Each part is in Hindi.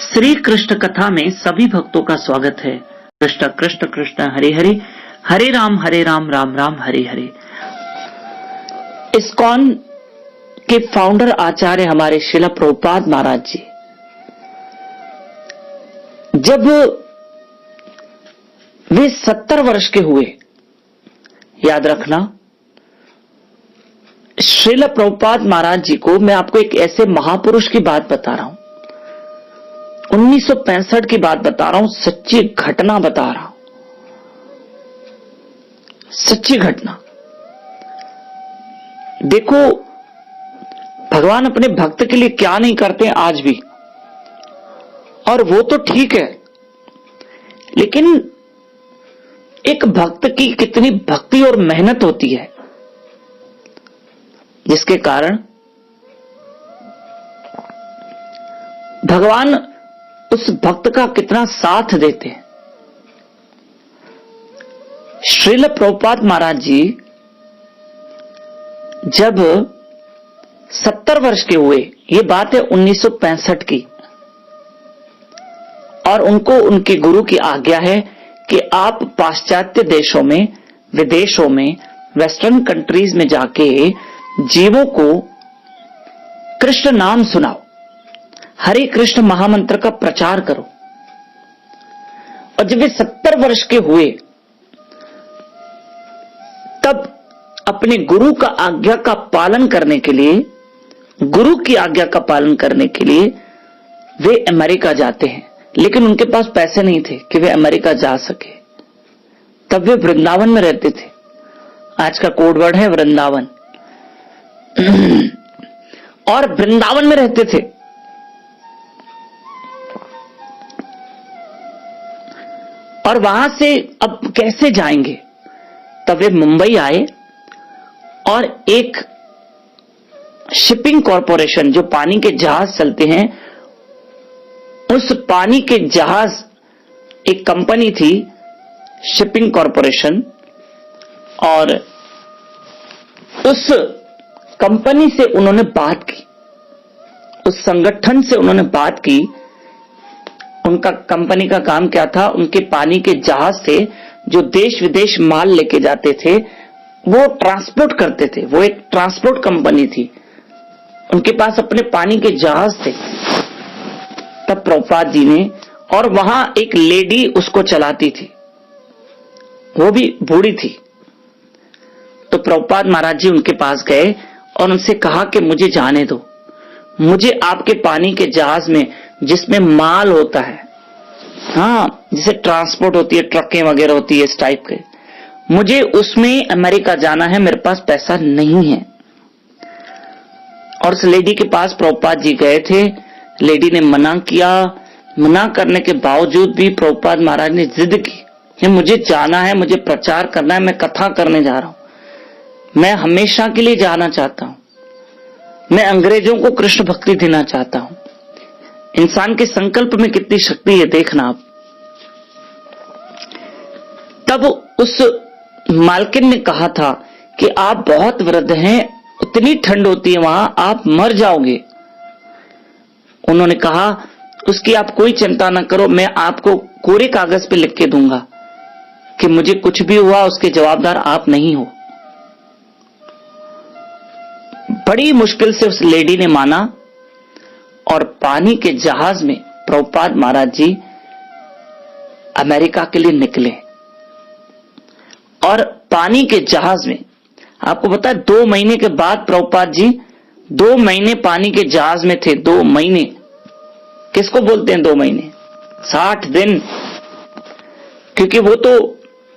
श्री कृष्ण कथा में सभी भक्तों का स्वागत है। कृष्ण कृष्ण कृष्ण हरे हरे, हरे राम राम राम हरे हरे। इस्कॉन के फाउंडर आचार्य हमारे श्रील प्रभुपाद महाराज जी जब वे 70 वर्ष के हुए, याद रखना, श्रील प्रभुपाद महाराज जी को मैं आपको एक ऐसे महापुरुष की बात बता रहा हूं, 1965 की बात बता रहा हूं, सच्ची घटना बता रहा हूं, सच्ची घटना। देखो भगवान अपने भक्त के लिए क्या नहीं करते आज भी, और वो तो ठीक है, लेकिन एक भक्त की कितनी भक्ति और मेहनत होती है, जिसके कारण भगवान उस भक्त का कितना साथ देते हैं। श्रील प्रभुपाद महाराज जी जब 70 वर्ष के हुए, ये बात है 1965 की, और उनको उनके गुरु की आज्ञा है कि आप पाश्चात्य देशों में, विदेशों में, वेस्टर्न कंट्रीज में जाके जीवों को कृष्ण नाम सुनाओ, हरे कृष्ण महामंत्र का प्रचार करो। और जब वे 70 वर्ष के हुए तब अपने गुरु का आज्ञा का पालन करने के लिए, गुरु की आज्ञा का पालन करने के लिए वे अमेरिका जाते हैं, लेकिन उनके पास पैसे नहीं थे कि वे अमेरिका जा सके। तब वे वृंदावन में रहते थे, आज का कोड वर्ड है वृंदावन, और वृंदावन में रहते थे। और वहां से अब कैसे जाएंगे, तब वे मुंबई आए और एक शिपिंग कॉरपोरेशन, जो पानी के जहाज चलते हैं, उस पानी के जहाज, एक कंपनी थी शिपिंग कॉरपोरेशन, और उस कंपनी से उन्होंने बात की, उस संगठन से उन्होंने बात की। उनका कंपनी का काम क्या था, उनके पानी के जहाज से जो देश विदेश माल लेके जाते थे वो ट्रांसपोर्ट करते थे, वो एक ट्रांसपोर्ट कंपनी थी, उनके पास अपने पानी के जहाज थे। तब प्रभुपाद जी ने, और वहां एक लेडी उसको चलाती थी, वो भी बूढ़ी थी, तो प्रभुपाद महाराज जी उनके पास गए और उनसे कहा कि मुझे जाने दो, मुझे आपके पानी के जहाज में, जिसमें माल होता है, हाँ, जिसे ट्रांसपोर्ट होती है, ट्रकें वगैरह होती है, इस टाइप के, मुझे उसमें अमेरिका जाना है, मेरे पास पैसा नहीं है। और उस लेडी के पास प्रभुपाद जी गए थे, लेडी ने मना किया, मना करने के बावजूद भी प्रभुपाद महाराज ने जिद की कि मुझे जाना है, मुझे प्रचार करना है, मैं कथा करने जा रहा हूं, मैं हमेशा के लिए जाना चाहता हूं, मैं अंग्रेजों को कृष्ण भक्ति देना चाहता हूं। इंसान के संकल्प में कितनी शक्ति है, देखना आप। तब उस मालकिन ने कहा था कि आप बहुत वृद्ध हैं, उतनी ठंड होती है वहां, आप मर जाओगे। उन्होंने कहा उसकी आप कोई चिंता न करो, मैं आपको कोरे कागज पे लिख के दूंगा कि मुझे कुछ भी हुआ उसके जवाबदार आप नहीं हो। बड़ी मुश्किल से उस लेडी ने माना, और पानी के जहाज में प्रभुपाद महाराज जी अमेरिका के लिए निकले। और पानी के जहाज में, आपको पता है, 2 महीने के बाद प्रभुपाद जी 2 महीने पानी के जहाज में थे। 2 महीने किसको बोलते हैं 2 महीने? 60 दिन, क्योंकि वो तो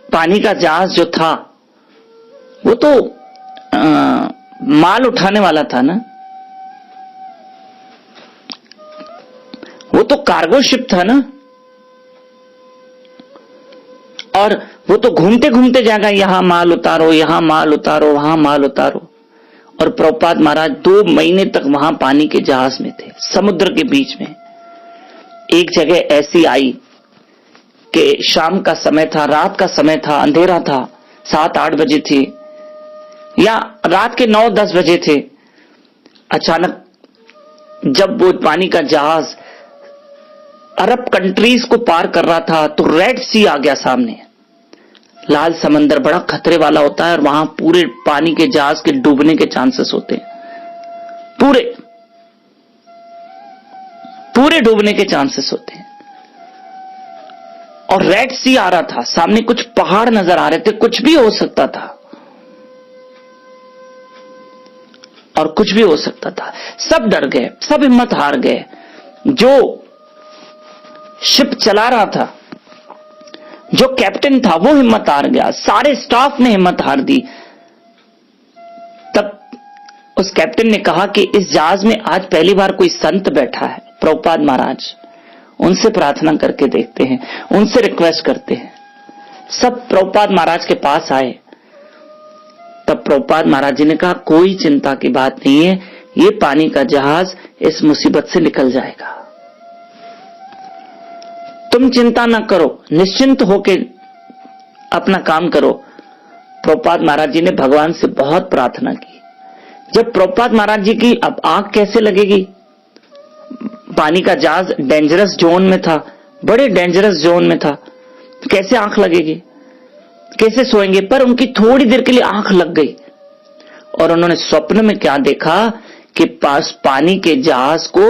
पानी का जहाज जो था वो तो माल उठाने वाला था ना, वो तो कार्गो शिप था ना, और वो तो घूमते घूमते जाएगा, यहां माल उतारो, यहां माल उतारो, वहां माल उतारो। और प्रभुपाद महाराज 2 महीने तक वहां पानी के जहाज में थे, समुद्र के बीच में। एक जगह ऐसी आई कि शाम का समय था, रात का समय था, अंधेरा था, 7-8 बजे थे, या रात के 9-10 बजे थे। अचानक जब वो पानी का जहाज अरब कंट्रीज को पार कर रहा था तो रेड सी आ गया सामने। लाल समंदर बड़ा खतरे वाला होता है और वहां पूरे पानी के जहाज के डूबने के चांसेस होते हैं, पूरे डूबने के चांसेस होते हैं। और रेड सी आ रहा था सामने, कुछ पहाड़ नजर आ रहे थे, कुछ भी हो सकता था और कुछ भी हो सकता था। सब डर गए, सब हिम्मत हार गए। जो शिप चला रहा था, जो कैप्टन था, वो हिम्मत हार गया, सारे स्टाफ ने हिम्मत हार दी। तब उस कैप्टन ने कहा कि इस जहाज में आज पहली बार कोई संत बैठा है, प्रभुपाद महाराज, उनसे प्रार्थना करके देखते हैं, उनसे रिक्वेस्ट करते हैं। सब प्रभुपाद महाराज के पास आए। तब प्रभुपाद महाराज जी ने कहा, कोई चिंता की बात नहीं है, ये पानी का जहाज इस मुसीबत से निकल जाएगा, तुम चिंता ना करो, निश्चिंत होके अपना काम करो। प्रभुपाद महाराज जी ने भगवान से बहुत प्रार्थना की। जब प्रभुपाद महाराज जी की अब आंख कैसे लगेगी, पानी का जहाज डेंजरस जोन में था, बड़े डेंजरस जोन में था, तो कैसे आंख लगेगी, कैसे सोएंगे। पर उनकी थोड़ी देर के लिए आंख लग गई और उन्होंने स्वप्न में क्या देखा कि पास पानी के जहाज को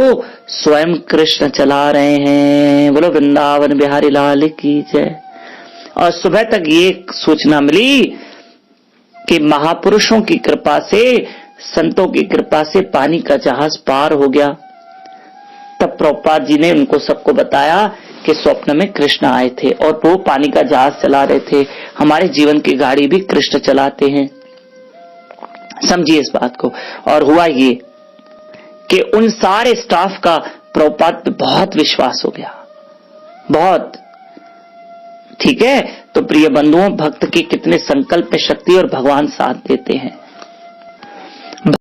स्वयं कृष्ण चला रहे हैं। बोलो वृंदावन बिहारी लाल की जय। और सुबह तक ये सूचना मिली कि महापुरुषों की कृपा से, संतों की कृपा से पानी का जहाज पार हो गया। तब प्रभुपाद जी ने उनको सबको बताया कि स्वप्न में कृष्ण आए थे और वो पानी का जहाज चला रहे थे। हमारे जीवन की गाड़ी भी कृष्ण चलाते हैं, समझिए इस बात को। और हुआ ये कि उन सारे स्टाफ का प्रभुपाद पे बहुत विश्वास हो गया, बहुत। ठीक है, तो प्रिय बंधुओं, भक्त की कितने संकल्प में शक्ति और भगवान साथ देते हैं।